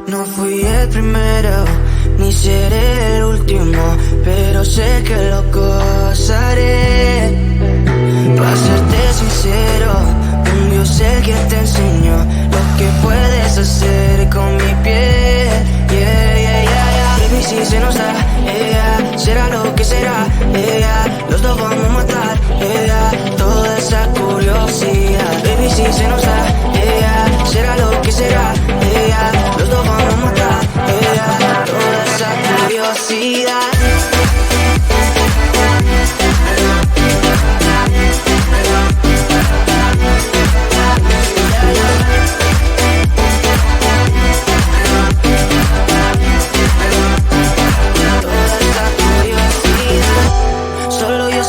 No fui el primero, ni seré el último, pero sé que lo gozaré. Para serte sincero, un Dios es el que te enseñó lo que puedes hacer con mi piel. Baby, si se nos da, será lo que será, los dos vamos a matar, toda esa curiosidad. Baby, si se nos da, será lo que será, los dos vamos a matar, toda esa curiosidad.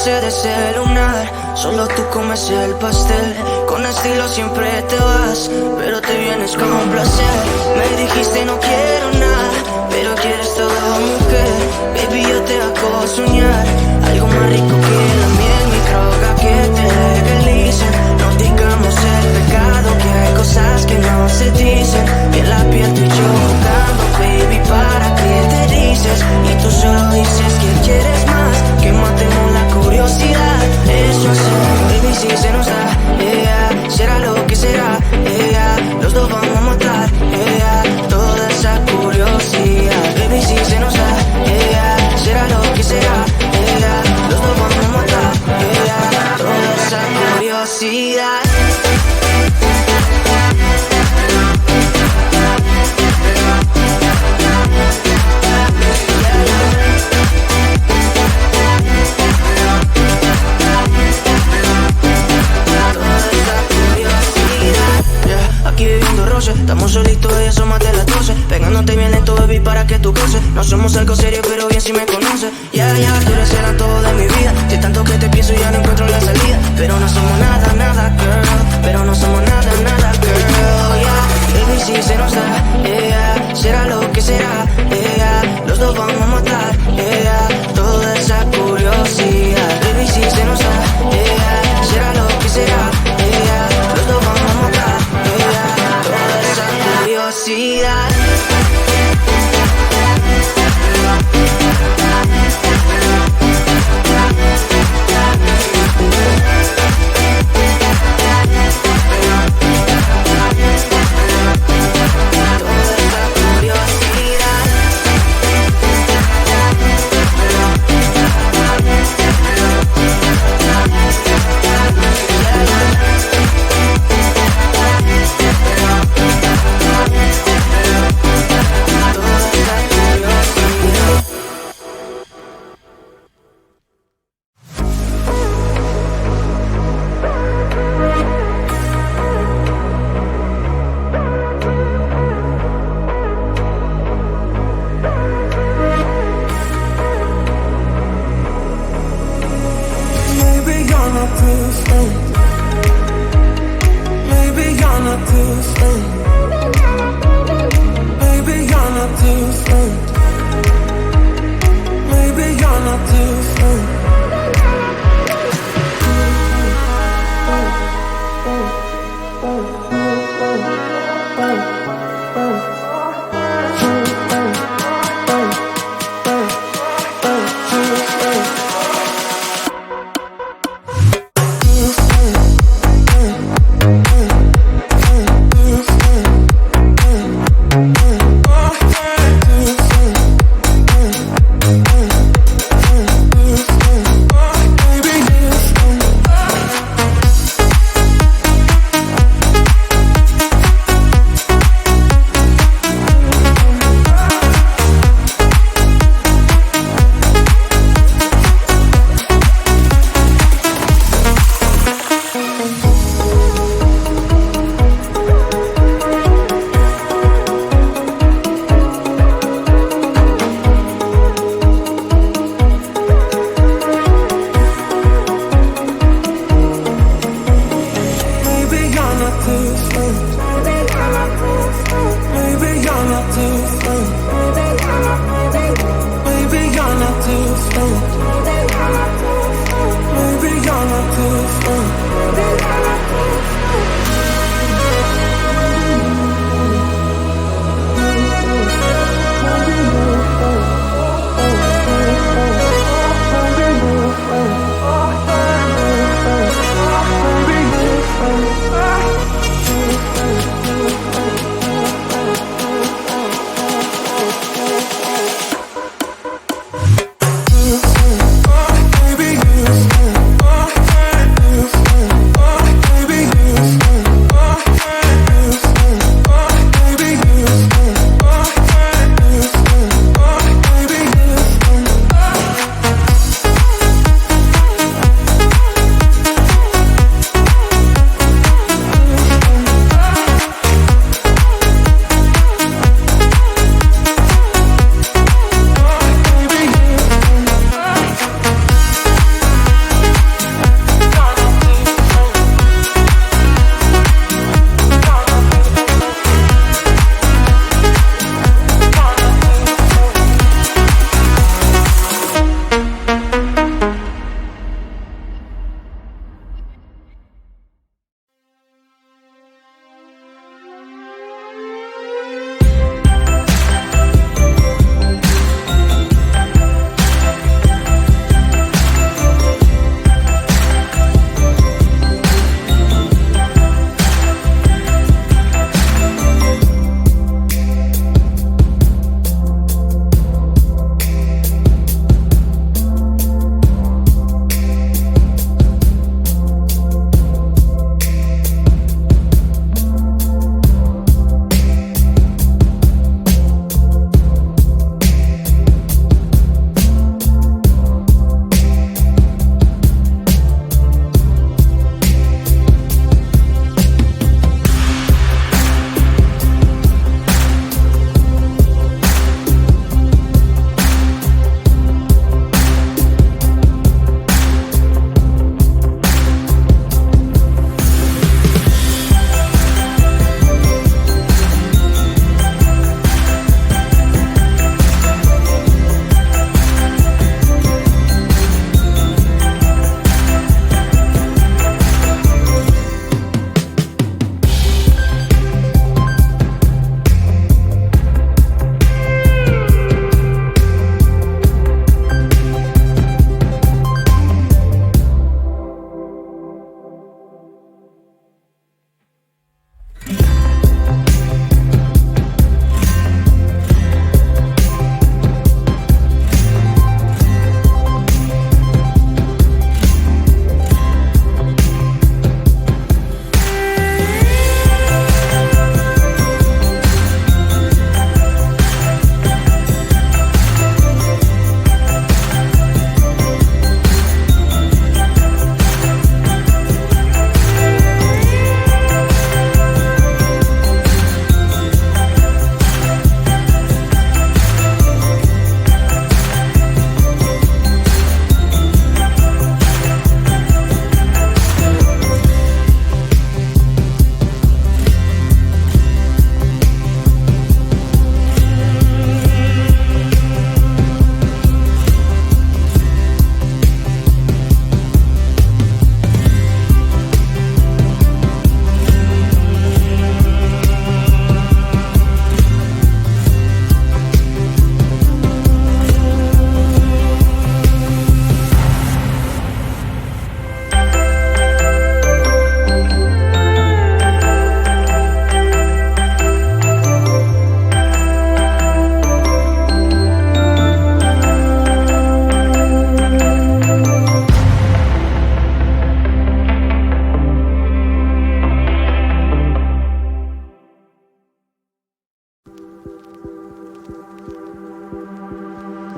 De celular, solo tú comes el pastel. Con estilo siempre te vas, pero te vienes con un placer. Me dijiste no quiero nada, pero quieres todo, mujer. Baby, yo te hago soñar algo más rico que la miel, mi droga que te legalicen. No digamos el pecado, que hay cosas que no se dicen. Y en la piel tú y yo jugando, baby, ¿para qué te dices? Y tú solo dices que quieres más, que matemos la curiosidad. Eso es, baby, si se nos da, será lo que será, los dos vamos a matar, toda esa curiosidad. Baby, si se nos da, será lo que será, los dos vamos a matar, toda esa curiosidad. Estamos solitos y eso más de las 12. Pegándote bien lento, baby, para que tú goces. No somos algo serio, pero bien si me conoces. Tú eres el antojo de mi vida. Si tanto que te pienso ya no encuentro la salida. Pero no somos nada, nada, girl. Pero no somos nada, nada, girl. Baby, si se nos da, será lo que será, los dos vamos a matar, toda esa curiosidad. Baby, si se nos da, será lo que será, los dos vamos a matar, toda esa curiosidad.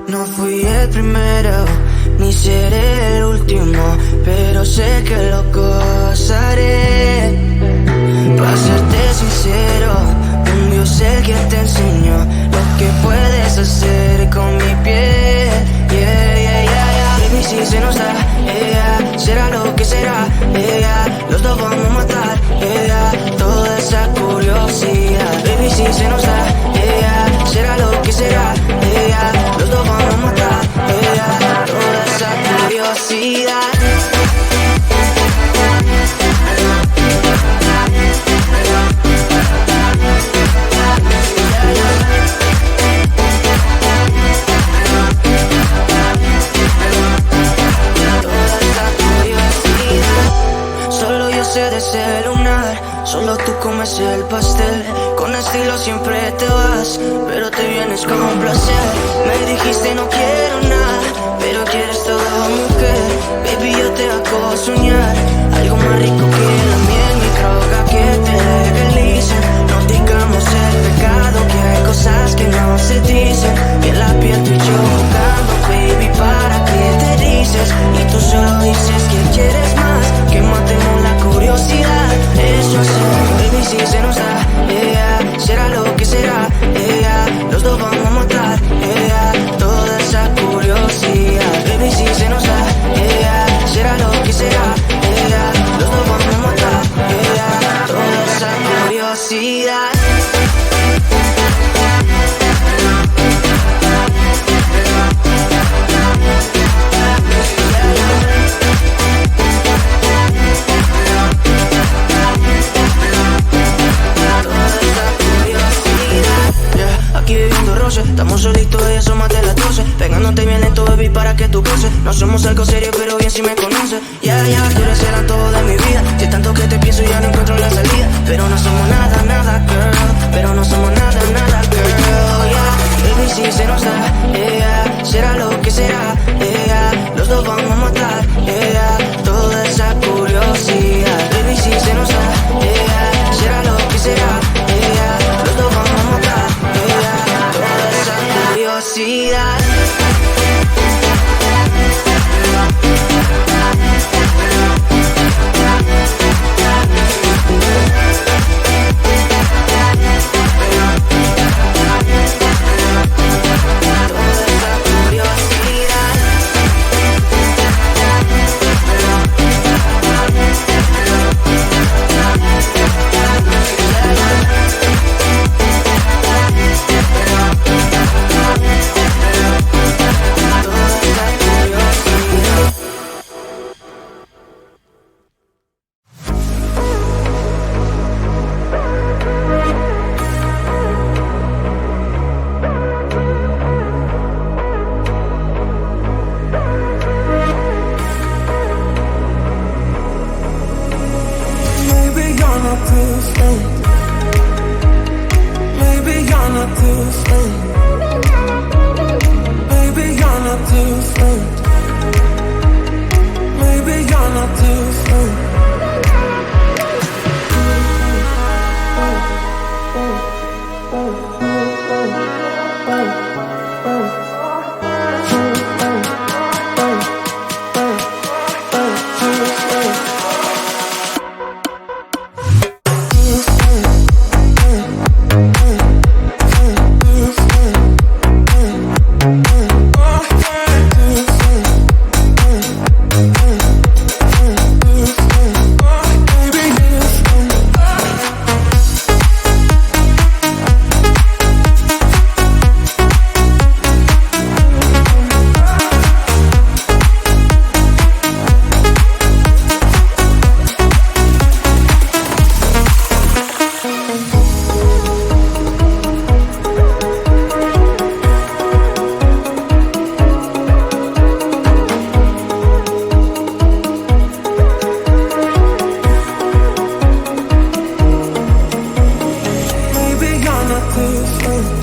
No fui el primero, ni seré el último, pero sé que lo gozaré. Para serte sincero, un Dios el que te enseñó lo que puedes hacer con mi piel. Baby, si se nos da, será lo que será, los dos vamos a matar, toda esa curiosidad. Baby, si se nos da, será lo que será, los dos vamos a matar, toda esa curiosidad. De ese lunar, solo tú comes el pastel. Con estilo siempre te vas, pero te vienes con un placer. Me dijiste no quiero nada, pero quieres todo, mujer. Baby, yo te hago soñar algo más rico que la miel, mi droga que te legalicen. No digamos el pecado, que hay cosas que no se dicen. Y en la piel tú y yo jugando, baby, ¿para qué te dices? Y tú solo dices que quieres más, que matemos la curiosidad. Eso hacemos, baby, si se nos da, será lo que será, los dos vamos a matar, toda esa curiosidad. Baby, si se nos da, será lo que será, los dos vamos a matar, toda esa curiosidad. Aquí bebiendo roce, estamos solitos, ella son más de las 12. Pegándote bien lento, baby, para que tú goces. No somos algo serio, pero bien si me conoces. Tú eres el todo de mi vida. Si es tanto que te pienso, ya no encuentro la salida. Pero no somos nada, nada, girl. Pero no somos nada, nada, girl, Baby, si se nos da, será lo que será, los dos vamos a matar, toda esa curiosidad. Baby, si se nos da, será lo que será, los dos vamos a matar, toda esa curiosidad. too soon.